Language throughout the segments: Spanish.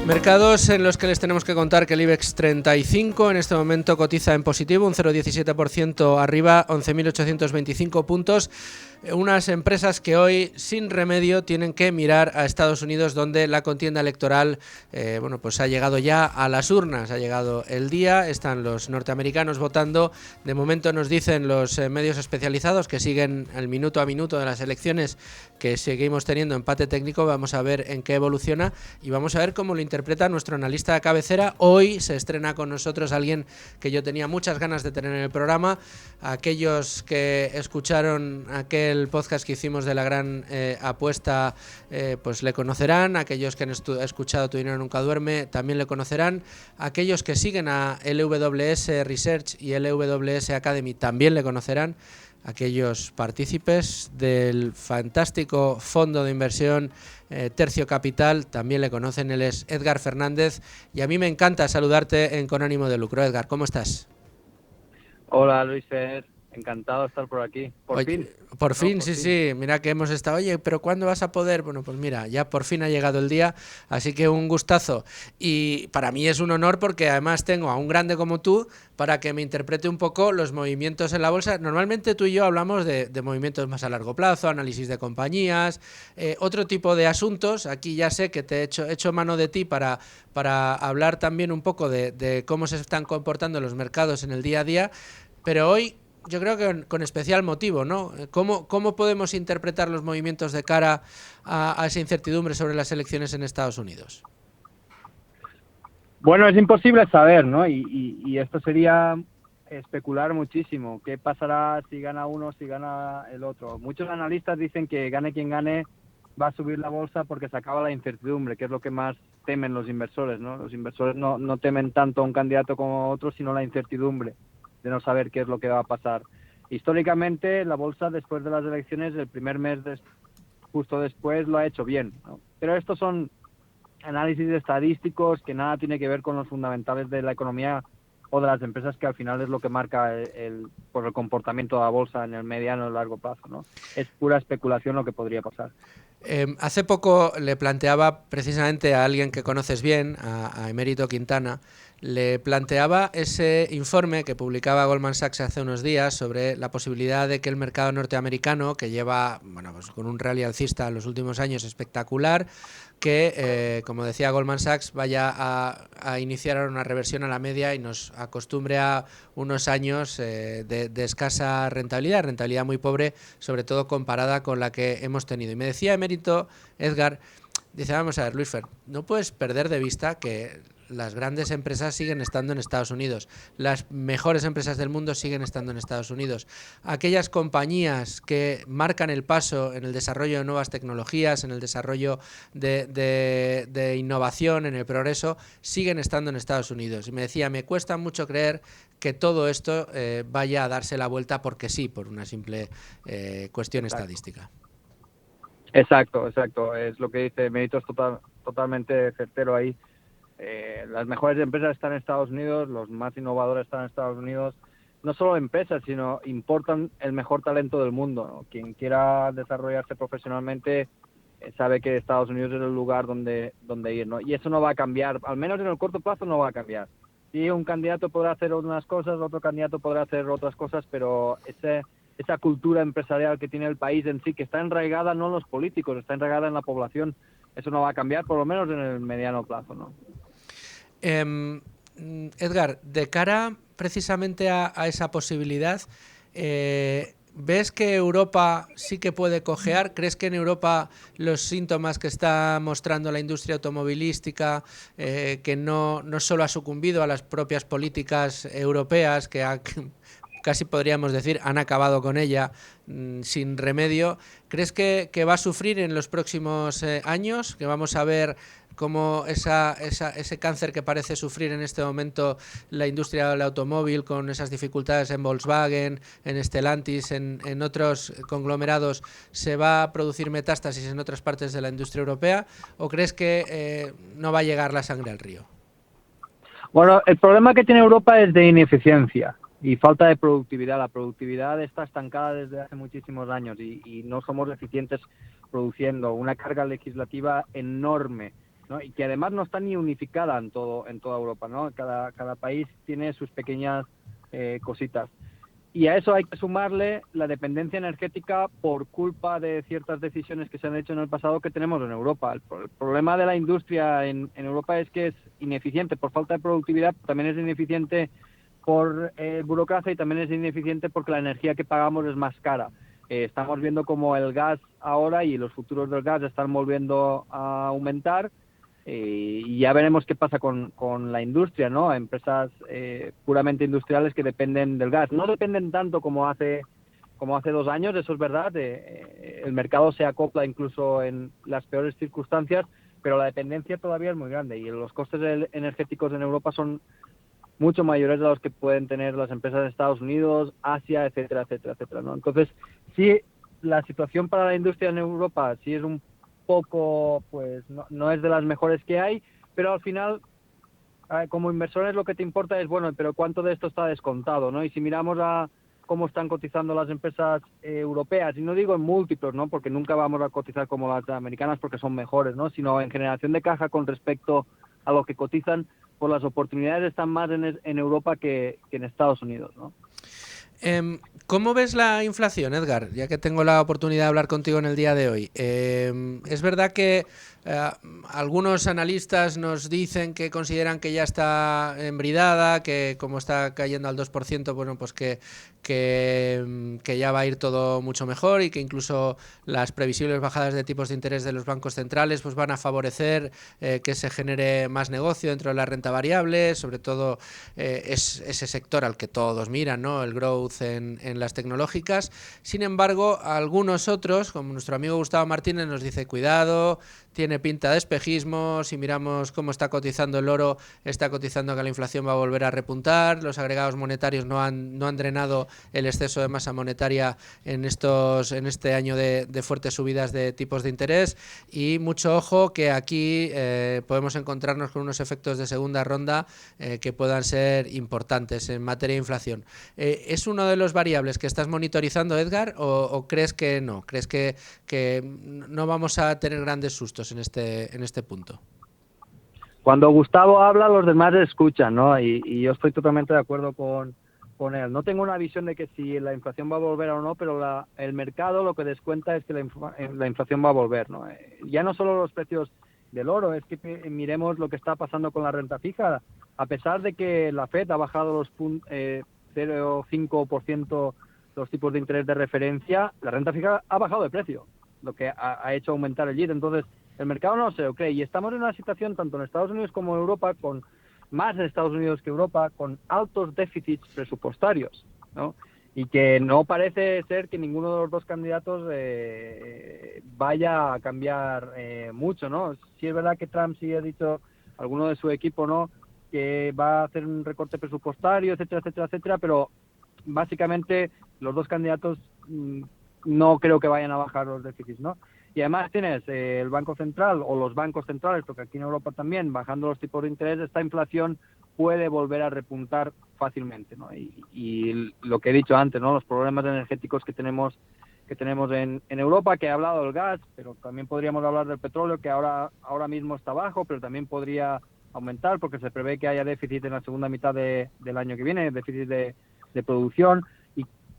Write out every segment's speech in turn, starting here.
Mercados en los que les tenemos que contar que el IBEX 35 en este momento cotiza en positivo, un 0,17% arriba, 11.825 puntos. Unas empresas que hoy, sin remedio, tienen que mirar a Estados Unidos, donde la contienda electoral pues ha llegado ya a las urnas, ha llegado el día, están los norteamericanos votando. De momento nos dicen los medios especializados que siguen el minuto a minuto de las elecciones, que seguimos teniendo empate técnico. Vamos a ver en qué evoluciona y vamos a ver cómo lo interpreta nuestro analista de cabecera. Hoy se estrena con nosotros alguien que yo tenía muchas ganas de tener en el programa. Aquellos que escucharon aquel podcast que hicimos de la gran apuesta pues le conocerán. Aquellos que han escuchado Tu dinero nunca duerme también le conocerán. Aquellos que siguen a LWS Research y LWS Academy también le conocerán. Aquellos partícipes del fantástico fondo de inversión Tercio Capital también le conocen. Él es Edgar Fernández y a mí me encanta saludarte en Con ánimo de lucro. Edgar, ¿cómo estás? Hola Luis Fer, encantado de estar por aquí. Por Oye, fin. por ¿No? fin, Por sí, fin. sí, mira que hemos estado, oye, pero ¿cuándo vas a poder? Bueno, pues mira, ya por fin ha llegado el día, así que un gustazo. Y para mí es un honor porque además tengo a un grande como tú para que me interprete un poco los movimientos en la bolsa. Normalmente tú y yo hablamos de movimientos más a largo plazo, análisis de compañías, otro tipo de asuntos. Aquí ya sé que te he hecho mano de ti para hablar también un poco de cómo se están comportando los mercados en el día a día, pero hoy yo creo que con especial motivo, ¿no? ¿Cómo podemos interpretar los movimientos de cara a esa incertidumbre sobre las elecciones en Estados Unidos? Bueno, es imposible saber, ¿no? Y esto sería especular muchísimo. ¿Qué pasará si gana uno, si gana el otro? Muchos analistas dicen que gane quien gane, va a subir la bolsa porque se acaba la incertidumbre, que es lo que más temen los inversores, ¿no? Los inversores no temen tanto a un candidato como a otro, sino la incertidumbre de no saber qué es lo que va a pasar. Históricamente, la bolsa después de las elecciones, el primer mes justo después, lo ha hecho bien, ¿no? Pero estos son análisis estadísticos que nada tiene que ver con los fundamentales de la economía o de las empresas, que al final es lo que marca el comportamiento de la bolsa en el mediano y largo plazo, ¿no? Es pura especulación lo que podría pasar. Hace poco le planteaba precisamente a alguien que conoces bien, a Emérito Quintana, le planteaba ese informe que publicaba Goldman Sachs hace unos días sobre la posibilidad de que el mercado norteamericano, que lleva pues con un rally alcista en los últimos años espectacular, que, como decía Goldman Sachs, vaya a iniciar una reversión a la media y nos acostumbre a unos años de escasa rentabilidad muy pobre, sobre todo comparada con la que hemos tenido. Y me decía Emérito, Edgar, dice, vamos a ver, Luis Fer, no puedes perder de vista que las grandes empresas siguen estando en Estados Unidos, las mejores empresas del mundo siguen estando en Estados Unidos. Aquellas compañías que marcan el paso en el desarrollo de nuevas tecnologías, en el desarrollo de innovación, en el progreso, siguen estando en Estados Unidos. Y me decía, me cuesta mucho creer que todo esto vaya a darse la vuelta porque sí, por una simple cuestión estadística. Exacto. Es lo que dice Mérito, es totalmente certero ahí. Las mejores empresas están en Estados Unidos, los más innovadores están en Estados Unidos. No solo empresas, sino importan el mejor talento del mundo, ¿no? Quien quiera desarrollarse profesionalmente sabe que Estados Unidos es el lugar donde ir, ¿no? Y eso no va a cambiar, al menos en el corto plazo no va a cambiar. Sí, un candidato podrá hacer unas cosas, otro candidato podrá hacer otras cosas, pero esa cultura empresarial que tiene el país en sí, que está enraigada no en los políticos, está enraigada en la población, eso no va a cambiar, por lo menos en el mediano plazo, ¿no? Edgar, de cara precisamente a esa posibilidad, ¿ves que Europa sí que puede cojear? ¿Crees que en Europa los síntomas que está mostrando la industria automovilística, que no solo ha sucumbido a las propias políticas europeas, casi podríamos decir han acabado con ella sin remedio, ¿crees que va a sufrir en los próximos años? ¿Que vamos a ver cómo ese cáncer que parece sufrir en este momento la industria del automóvil, con esas dificultades en Volkswagen, en Stellantis, en otros conglomerados, se va a producir metástasis en otras partes de la industria europea? ¿O crees que no va a llegar la sangre al río? Bueno, el problema que tiene Europa es de ineficiencia y falta de productividad. La productividad está estancada desde hace muchísimos años y no somos eficientes produciendo una carga legislativa enorme. ¿no? Y que además no está ni unificada en toda Europa, ¿no? Cada país tiene sus pequeñas cositas. Y a eso hay que sumarle la dependencia energética por culpa de ciertas decisiones que se han hecho en el pasado que tenemos en Europa. El problema de la industria en Europa es que es ineficiente por falta de productividad, también es ineficiente por burocracia y también es ineficiente porque la energía que pagamos es más cara. Estamos viendo como el gas ahora y los futuros del gas están volviendo a aumentar. Y ya veremos qué pasa con la industria, ¿no? Empresas puramente industriales que dependen del gas. No dependen tanto como hace 2 años, eso es verdad. El mercado se acopla incluso en las peores circunstancias, pero la dependencia todavía es muy grande y los costes energéticos en Europa son mucho mayores de los que pueden tener las empresas de Estados Unidos, Asia, etcétera, etcétera, etcétera, ¿no? Entonces, sí, la situación para la industria en Europa sí es un poco, pues no es de las mejores que hay, pero al final como inversores lo que te importa es, bueno, pero cuánto de esto está descontado, ¿no? Y si miramos a cómo están cotizando las empresas europeas, y no digo en múltiplos, ¿no? Porque nunca vamos a cotizar como las americanas porque son mejores, ¿no? Sino en generación de caja con respecto a lo que cotizan, pues las oportunidades están más en Europa que en Estados Unidos, ¿no? ¿Cómo ves la inflación, Edgar? Ya que tengo la oportunidad de hablar contigo en el día de hoy. Es verdad que algunos analistas nos dicen que consideran que ya está embridada, que como está cayendo al 2%, bueno, pues que ya va a ir todo mucho mejor y que incluso las previsibles bajadas de tipos de interés de los bancos centrales pues van a favorecer que se genere más negocio dentro de la renta variable, sobre todo es ese sector al que todos miran, ¿no? El growth en las tecnológicas. Sin embargo, algunos otros, como nuestro amigo Gustavo Martínez, nos dice cuidado, tiene pinta de espejismo, si miramos cómo está cotizando el oro, está cotizando que la inflación va a volver a repuntar, los agregados monetarios no han drenado el exceso de masa monetaria en este año de fuertes subidas de tipos de interés y mucho ojo que aquí podemos encontrarnos con unos efectos de segunda ronda que puedan ser importantes en materia de inflación. ¿Es uno de los variables que estás monitorizando, Edgar, o crees que no? ¿Crees que no vamos a tener grandes sustos en este punto? Cuando Gustavo habla, los demás escuchan, ¿no? Y yo estoy totalmente de acuerdo con él. No tengo una visión de que si la inflación va a volver o no, pero el mercado lo que descuenta es que la inflación va a volver, ¿no? Ya no solo los precios del oro, es que miremos lo que está pasando con la renta fija. A pesar de que la FED ha bajado los 0,5% los tipos de interés de referencia, la renta fija ha bajado de precio, lo que ha hecho aumentar el yield. Entonces, el mercado no se lo cree. Y estamos en una situación, tanto en Estados Unidos como en Europa, con más en Estados Unidos que Europa, con altos déficits presupuestarios, ¿no? Y que no parece ser que ninguno de los dos candidatos vaya a cambiar mucho, ¿no? Sí es verdad que Trump sí ha dicho, alguno de su equipo, ¿no?, que va a hacer un recorte presupuestario, etcétera, etcétera, etcétera, pero básicamente los dos candidatos no creo que vayan a bajar los déficits, ¿no? Y además tienes el Banco Central o los bancos centrales, porque aquí en Europa también, bajando los tipos de interés, esta inflación puede volver a repuntar fácilmente, ¿no? Y lo que he dicho antes, ¿no?, los problemas energéticos que tenemos en Europa, que he hablado del gas, pero también podríamos hablar del petróleo, que ahora mismo está bajo, pero también podría aumentar porque se prevé que haya déficit en la segunda mitad del año que viene, déficit de producción.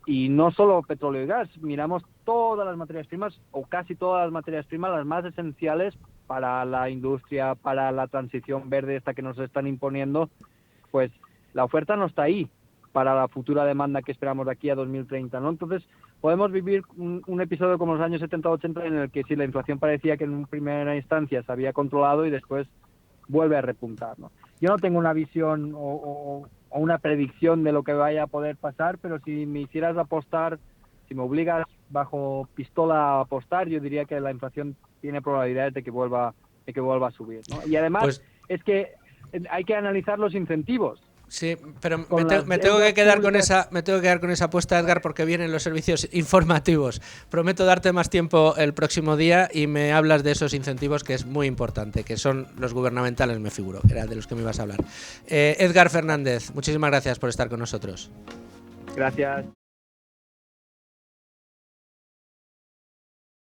Y no solo petróleo y gas, miramos todas las materias primas o casi todas las materias primas, las más esenciales para la industria, para la transición verde esta que nos están imponiendo, pues la oferta no está ahí para la futura demanda que esperamos de aquí a 2030, ¿no? Entonces podemos vivir un episodio como los años 70-80 en el que sí, la inflación parecía que en primera instancia se había controlado y después vuelve a repuntar, ¿no? Yo no tengo una visión o una predicción de lo que vaya a poder pasar, pero si me hicieras apostar, si me obligas bajo pistola a apostar, yo diría que la inflación tiene probabilidades de que vuelva a subir, ¿no? Y además Pues, es que hay que analizar los incentivos. sí, pero me tengo que quedar con esa apuesta, Edgar, porque vienen los servicios informativos. Prometo darte más tiempo el próximo día y me hablas de esos incentivos, que es muy importante, que son los gubernamentales, me figuro, era de los que me ibas a hablar. Edgar Fernández, muchísimas gracias por estar con nosotros. Gracias.